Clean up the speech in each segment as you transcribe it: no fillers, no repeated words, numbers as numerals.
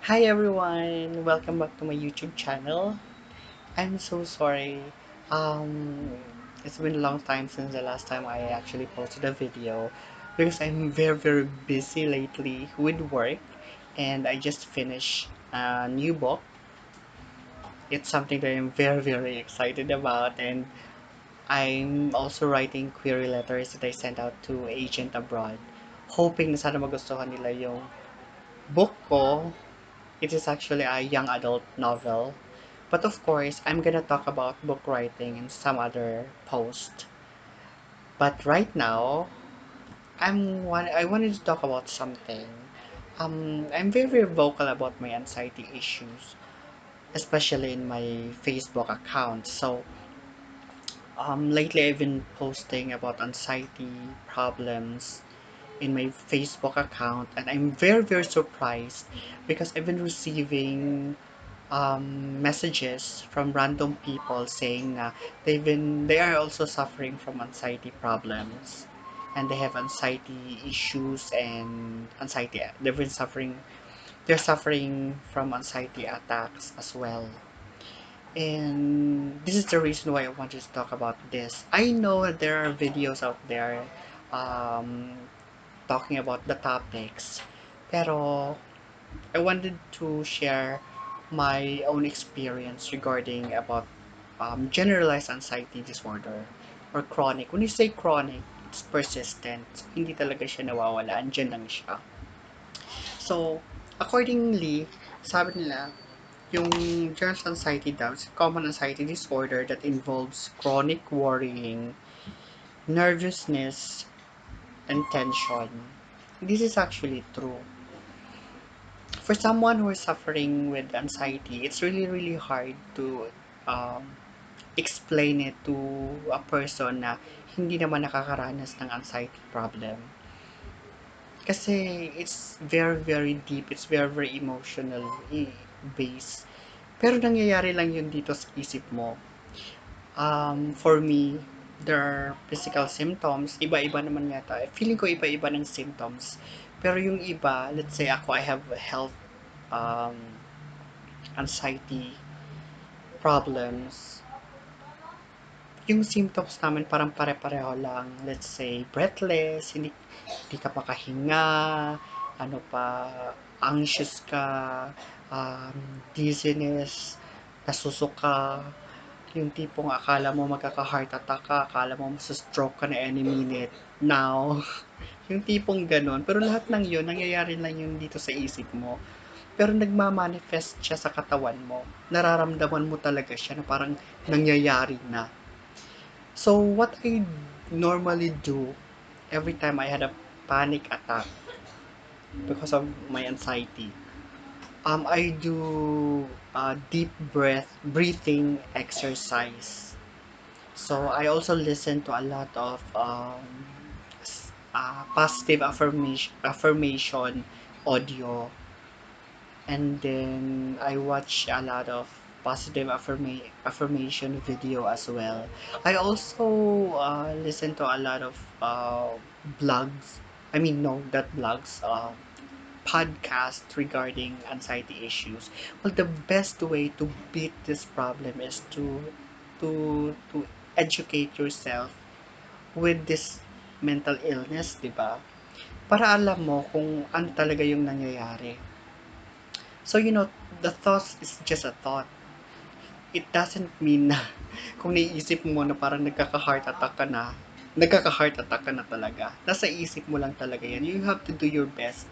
Hi everyone! Welcome back to my YouTube channel. I'm so sorry. Um, it's been a long time since the last time I actually posted a video because I'm very busy lately with work and I just finished a new book. It's something that I'm very excited about, and I'm also writing query letters that I sent out to agent abroad, hoping na sana magustuhan nila yung book ko. It is actually a young adult novel. But of course, I'm gonna talk about book writing in some other post. But right now, I wanted to talk about something. I'm very vocal about my anxiety issues, especially in my Facebook account. So, lately I've been posting about anxiety problems in my Facebook account, and I'm very surprised because I've been receiving messages from random people saying they are also suffering from anxiety problems, and they have anxiety issues and anxiety they're suffering from anxiety attacks as well. And this is the reason why I wanted to talk about this. I know that there are videos out there um, talking about the topics, pero I wanted to share my own experience regarding about generalized anxiety disorder or chronic. When you say chronic, it's persistent. Hindi talaga siya nawawala. Andyan lang siya. So, accordingly, sabi nila, yung generalized anxiety daw is a common anxiety disorder that involves chronic worrying, nervousness, and tension. This is actually true. For someone who is suffering with anxiety, it's really hard to um, explain it to a person na hindi naman nakakaranas ng anxiety problem. Kasi it's very deep, it's very emotional based. Pero nangyayari lang yun dito sa isip mo. For me, there are physical symptoms. Iba-iba naman yata. Feeling ko iba-iba ng symptoms. Pero yung iba, let's say ako, I have health um, anxiety problems. Yung symptoms namin parang pare-pareho lang. Let's say, breathless, hindi ka makahinga, ano pa, anxious ka, dizziness, nasusuka, yung tipong akala mo magkaka-heart attack ka, akala mo masustroke ka na any minute now. Yung tipong ganon. Pero lahat ng yun, nangyayari lang yun dito sa isip mo. Pero nagmamanifest siya sa katawan mo. Nararamdaman mo talaga siya na parang nangyayari na. So, what I normally do every time I had a panic attack because of my anxiety, I do deep breathing exercise. So, I also listen to a lot of positive affirmation audio, and then I watch a lot of positive affirmation video as well. I also listen to a lot of blogs. I mean, no, not blogs. Podcast regarding anxiety issues. Well, the best way to beat this problem is to educate yourself with this mental illness, di ba? Para alam mo kung ano talaga yung nangyayari. So, the thought is just a thought. It doesn't mean na kung naiisip mo na parang nagkaka-heart attack ka na talaga. Nasa isip mo lang talaga yan. You have to do your best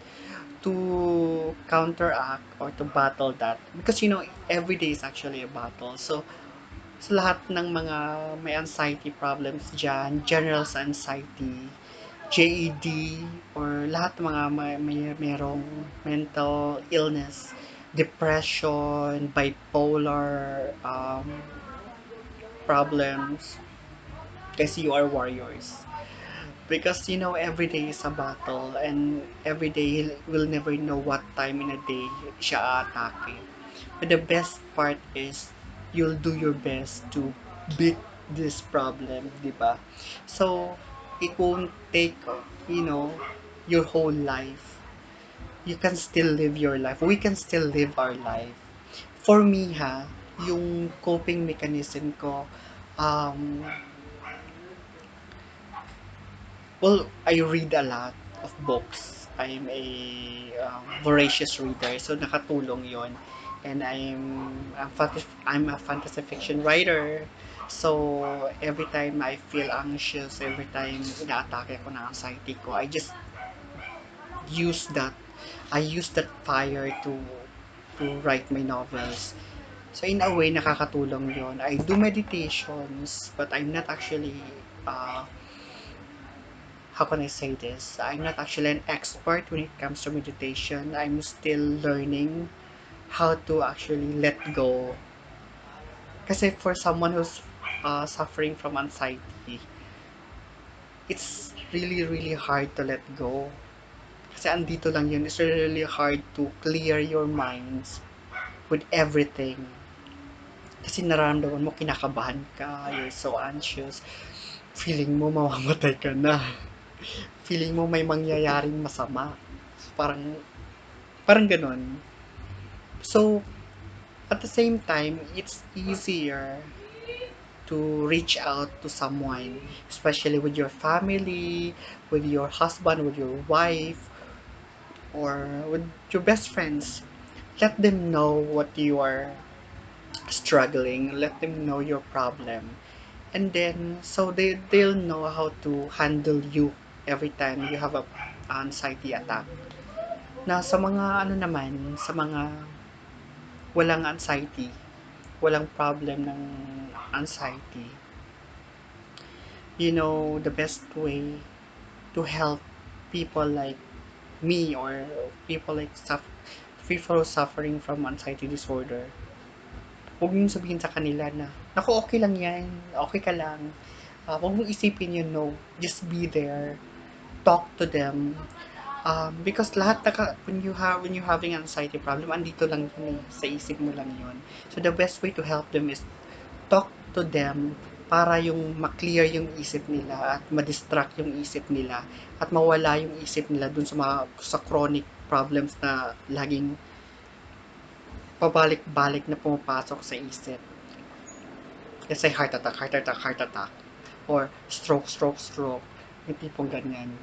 to counteract or to battle that. Because, every day is actually a battle. So, sa lahat ng mga may anxiety problems dyan, general anxiety, JED, or lahat ng mga merong mental illness, depression, bipolar problems, kasi you are warriors. Because every day is a battle, and every day will never know what time in a day siya atake. But the best part is you'll do your best to beat this problem, di ba? So, it won't take, your whole life. you can still live your life. We can still live our life. For me ha, yung coping mechanism ko, um, well, I read a lot of books. I'm a voracious reader, so nakatulong yon. And I'm a fantasy fiction writer. So, every time I feel anxious, every time inaatake ako ng anxiety ko, use that, I use that fire to write my novels. So, in a way, nakakatulong yon. I do meditations, but I'm not actually how can I say this? I'm not actually an expert when it comes to meditation. I'm still learning how to actually let go. Kasi for someone who's suffering from anxiety, it's really, really hard to let go. Kasi andito lang yun. It's really hard to clear your minds with everything. Kasi nararamdaman mo, kinakabahan ka, you're so anxious, feeling mo mamamatay ka na. Feeling mo may mangyayaring masama. Parang Parang ganun. So, at the same time, it's easier to reach out to someone, especially with your family, with your husband, with your wife, or with your best friends. Let them know what you are struggling, let them know your problem. And then, so they'll know how to handle you every time you have a anxiety attack. Na sa mga ano naman, sa mga walang anxiety, walang problem ng anxiety, you know, the best way to help people like me or people like people suffering from anxiety disorder, huwag mong sabihin sa kanila na, naku, okay lang yan, okay ka lang. Huwag mong isipin yun, no. Just be there. Talk to them. Because lahat when you having anxiety problem, andito lang yun eh. Sa isip mo lang yun. So the best way to help them is talk to them para yung ma-clear yung isip nila at ma-distract yung isip nila at mawala yung isip nila dun sa mga sa chronic problems na laging pabalik-balik na pumapasok sa isip. Let's say heart attack, heart attack, heart attack, or stroke, stroke, stroke, yung tipong ganyan.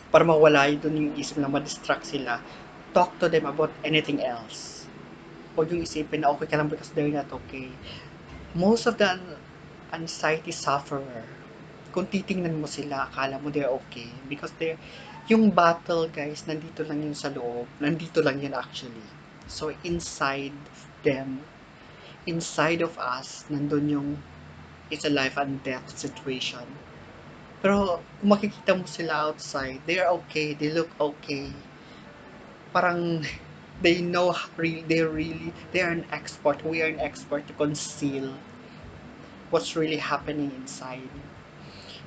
Para mawala yun dun yung isip na ma-distract sila, talk to them about anything else. Huwag yung isipin na okay ka lang because they're not okay. Most of the anxiety sufferer, kung titingnan mo sila, akala mo they're okay. Because yung battle, guys, nandito lang yun sa loob. Nandito lang yun actually. So, inside them, inside of us, nandun yung it's a life and death situation. Pero, kung makikita mo sila outside, they're okay, they look okay. Parang, they know, they are an expert. We are an expert to conceal what's really happening inside.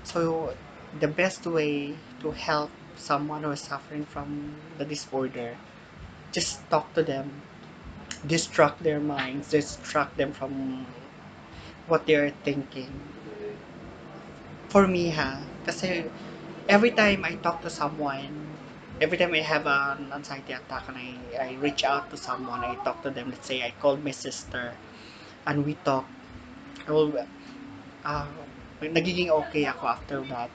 So, the best way to help someone who is suffering from the disorder, just talk to them, distract their minds, distract them from what they are thinking. For me, kasi every time I talk to someone, every time I have an anxiety attack and I reach out to someone, I talk to them, let's say I called my sister and we talk, I will, uh, nagiging okay ako after that.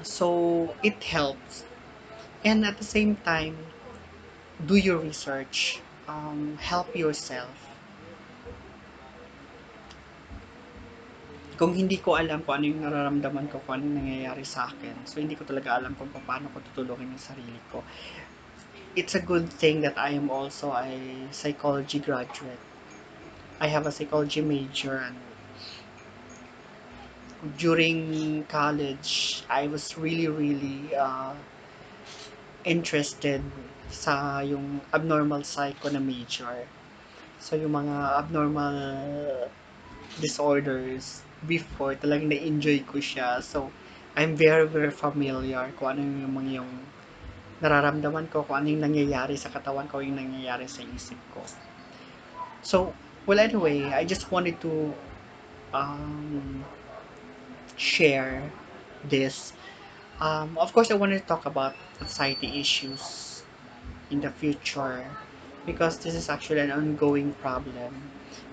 So, it helps. And at the same time, do your research. Help yourself. Kung hindi ko alam kung ano yung nararamdaman ko, kung ano yung nangyayari sa akin, so hindi ko talaga alam kung paano ko tutulungan yung sarili ko. It's a good thing that I am also a psychology graduate. I have a psychology major, and during college, I was really, really interested sa yung abnormal psycho na major. So, yung mga abnormal disorders before, talagang na-enjoy ko siya. So, I'm very, very familiar kung ano yung mga yung nararamdaman ko, kung ano yung nangyayari sa katawan ko, yung nangyayari sa isip ko. So, well, anyway, I just wanted to um, share this Of course, I want to talk about anxiety issues in the future because this is actually an ongoing problem.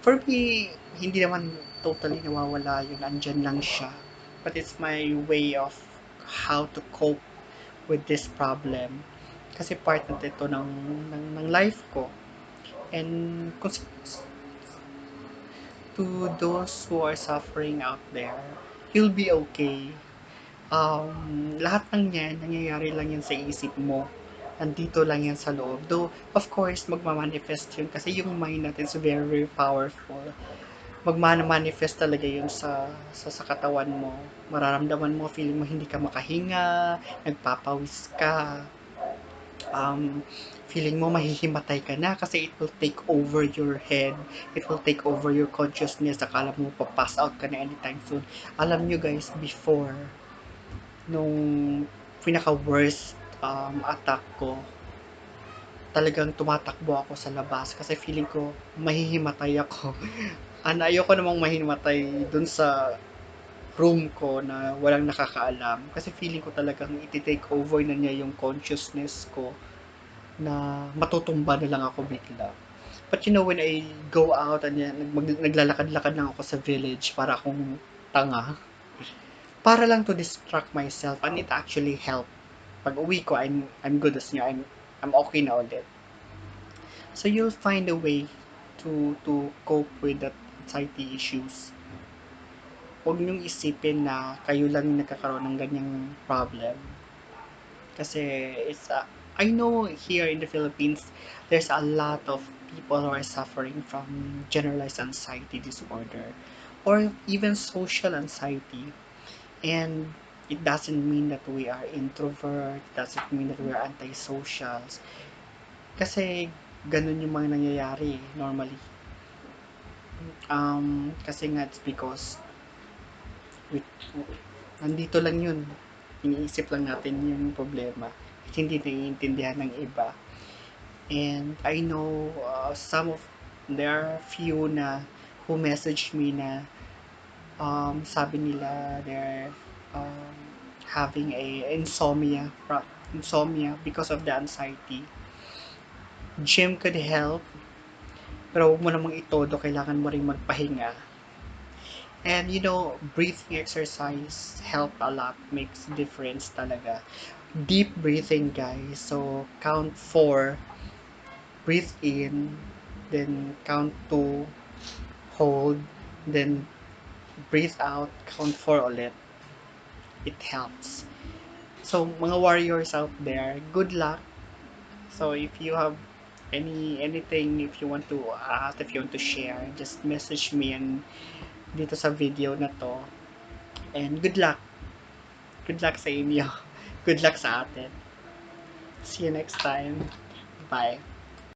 For me, hindi naman totally nawawala yun. Andyan lang siya. But it's my way of how to cope with this problem. Kasi part na ito ng life ko. And to those who are suffering out there, you'll be okay. Lahat ng yan, nangyayari lang yan sa isip mo. Nandito lang yan sa loob. Though, of course, magmamanifest yun kasi yung mind natin is very, very powerful. Magmamanifest talaga yun sa katawan mo. Mararamdaman mo, feeling mo hindi ka makahinga, nagpapawis ka, feeling mo mahihimatay ka na kasi it will take over your head, it will take over your consciousness, akala mo papass out ka na anytime soon. Alam nyo guys, before, nung pinaka-worst attack ko, talagang tumatakbo ako sa labas kasi feeling ko mahihimatay ako. Ayoko namang mahimatay dun sa room ko na walang nakakaalam kasi feeling ko talagang iti-take over na niya yung consciousness ko na matutumba na lang ako bigla. But you know, when I go out and yan, naglalakad-lakad lang ako sa village para akong tanga. Para lang to distract myself and it actually helped. Pag uwi ko, I'm good as new. I'm okay na ulit. So you'll find a way to cope with that anxiety issues. Huwag niyong isipin na kayo lang yung nagkakaroon ng ganyang problem. Kasi I know here in the Philippines, there's a lot of people who are suffering from generalized anxiety disorder or even social anxiety. And it doesn't mean that we are introvert, it doesn't mean that we are antisocials. Kasi ganun yung mga nangyayari normally. Kasi nga it's because we, nandito lang yun. Iniisip lang natin yung problema. At hindi naiintindihan ng iba. And I know there are few na who message me na sabi nila they're um, having a insomnia because of the anxiety. Gym could help, pero huwag mo namang itodo, kailangan mo ring magpahinga. And you know, breathing exercise help a lot, makes difference talaga. Deep breathing, guys. So, count 4, breathe in, then count 2, hold, then breathe out, count 4 ulit. It helps. So, mga warriors out there, good luck. So, if you have anything, if you want to ask, if you want to share, just message me and dito sa video na to. And good luck. Good luck sa inyo. Good luck sa atin. See you next time. Bye.